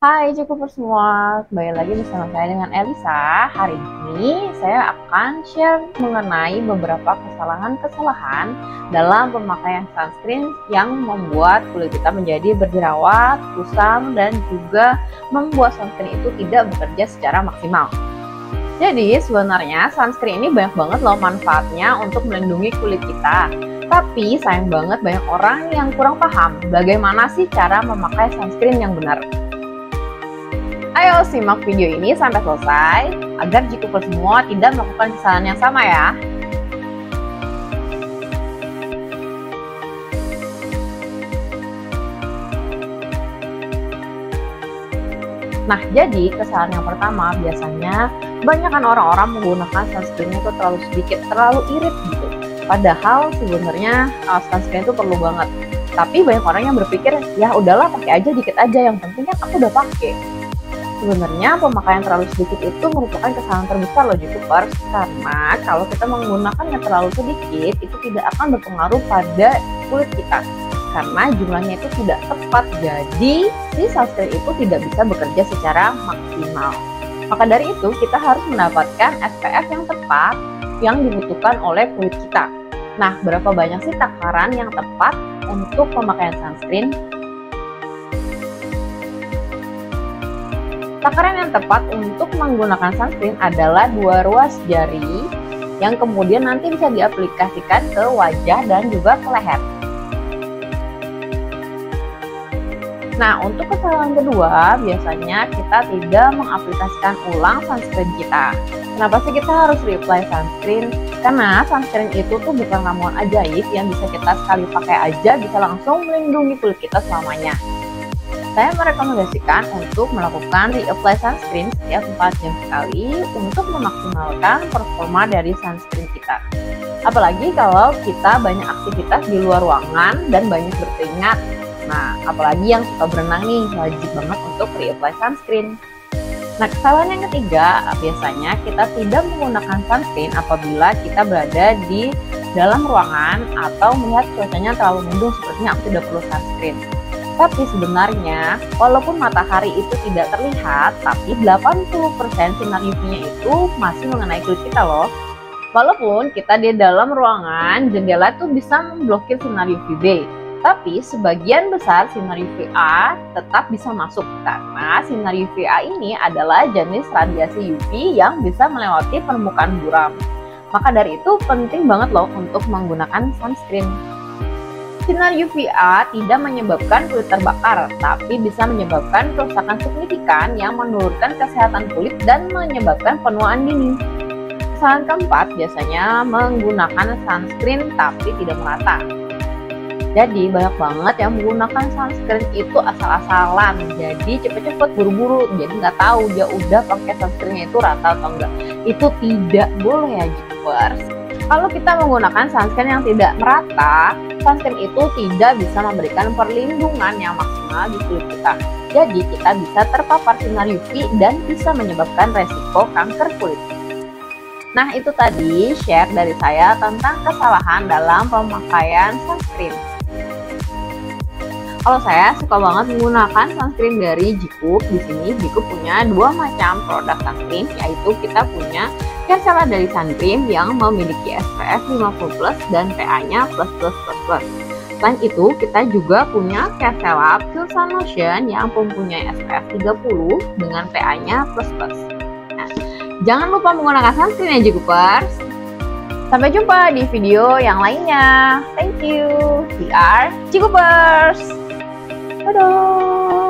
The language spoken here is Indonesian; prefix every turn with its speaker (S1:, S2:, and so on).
S1: Hai Cukuper semua, kembali lagi bersama saya dengan Elisa. Hari ini saya akan share mengenai beberapa kesalahan-kesalahan dalam pemakaian sunscreen yang membuat kulit kita menjadi berjerawat, kusam, dan juga membuat sunscreen itu tidak bekerja secara maksimal. Jadi sebenarnya sunscreen ini banyak banget loh manfaatnya untuk melindungi kulit kita. Tapi sayang banget banyak orang yang kurang paham bagaimana sih cara memakai sunscreen yang benar. Ayo simak video ini sampai selesai agar Cukuper semua tidak melakukan kesalahan yang sama ya. Nah, jadi kesalahan yang pertama biasanya kebanyakan orang-orang menggunakan sunscreen itu terlalu sedikit, terlalu irit gitu. Padahal sebenarnya sunscreen itu perlu banget. Tapi banyak orang yang berpikir, ya udahlah pakai aja dikit aja, yang penting kan aku udah pakai. Sebenarnya pemakaian terlalu sedikit itu merupakan kesalahan terbesar loh Cukuper, karena kalau kita menggunakannya terlalu sedikit itu tidak akan berpengaruh pada kulit kita karena jumlahnya itu tidak tepat, jadi si sunscreen itu tidak bisa bekerja secara maksimal. Maka dari itu kita harus mendapatkan SPF yang tepat yang dibutuhkan oleh kulit kita. Nah, berapa banyak sih takaran yang tepat untuk pemakaian sunscreen? Takaran yang tepat untuk menggunakan sunscreen adalah 2 ruas jari yang kemudian nanti bisa diaplikasikan ke wajah dan juga ke leher. Nah, untuk kesalahan kedua, biasanya kita tidak mengaplikasikan ulang sunscreen kita. Kenapa sih kita harus reapply sunscreen? Karena sunscreen itu tuh bukan ramuan ajaib yang bisa kita sekali pakai aja bisa langsung melindungi kulit kita selamanya. Saya merekomendasikan untuk melakukan reapply sunscreen setiap 4 jam sekali untuk memaksimalkan performa dari sunscreen kita. Apalagi kalau kita banyak aktivitas di luar ruangan dan banyak berkeringat. Nah, apalagi yang suka berenang nih, wajib banget untuk reapply sunscreen. Nah, kesalahan yang ketiga, biasanya kita tidak menggunakan sunscreen apabila kita berada di dalam ruangan atau melihat cuacanya terlalu mendung, sepertinya aku tidak perlu sunscreen. Tapi sebenarnya, walaupun matahari itu tidak terlihat, tapi 80% sinar UV-nya itu masih mengenai kulit kita loh. Walaupun kita di dalam ruangan, jendela itu bisa memblokir sinar UVB, tapi sebagian besar sinar UVA tetap bisa masuk karena sinar UVA ini adalah jenis radiasi UV yang bisa melewati permukaan buram. Maka dari itu penting banget loh untuk menggunakan sunscreen. Sinar UVA tidak menyebabkan kulit terbakar, tapi bisa menyebabkan kerusakan signifikan yang menurunkan kesehatan kulit dan menyebabkan penuaan dini. Kesalahan keempat biasanya menggunakan sunscreen tapi tidak merata. Jadi banyak banget yang menggunakan sunscreen itu asal-asalan, jadi cepet-cepet buru-buru, jadi nggak tahu dia udah pakai sunscreennya itu rata atau enggak. Itu tidak boleh ya Jukers. Kalau kita menggunakan sunscreen yang tidak merata, sunscreen itu tidak bisa memberikan perlindungan yang maksimal di kulit kita. Jadi kita bisa terpapar sinar UV dan bisa menyebabkan resiko kanker kulit. Nah, itu tadi share dari saya tentang kesalahan dalam pemakaian sunscreen. Kalau saya suka banget menggunakan sunscreen dari Jikup. Di sini Jikup punya 2 macam produk sunscreen, yaitu kita punya Care dari Sun Cream yang memiliki SPF 50+ dan PA-nya ++++. Selain itu, kita juga punya Care Pure Sun Lotion yang mempunyai SPF 30 dengan PA-nya ++. Nah, jangan lupa menggunakan sunscreen ya Jikupers. Sampai jumpa di video yang lainnya. Thank you. We are Jikupers. Dadah.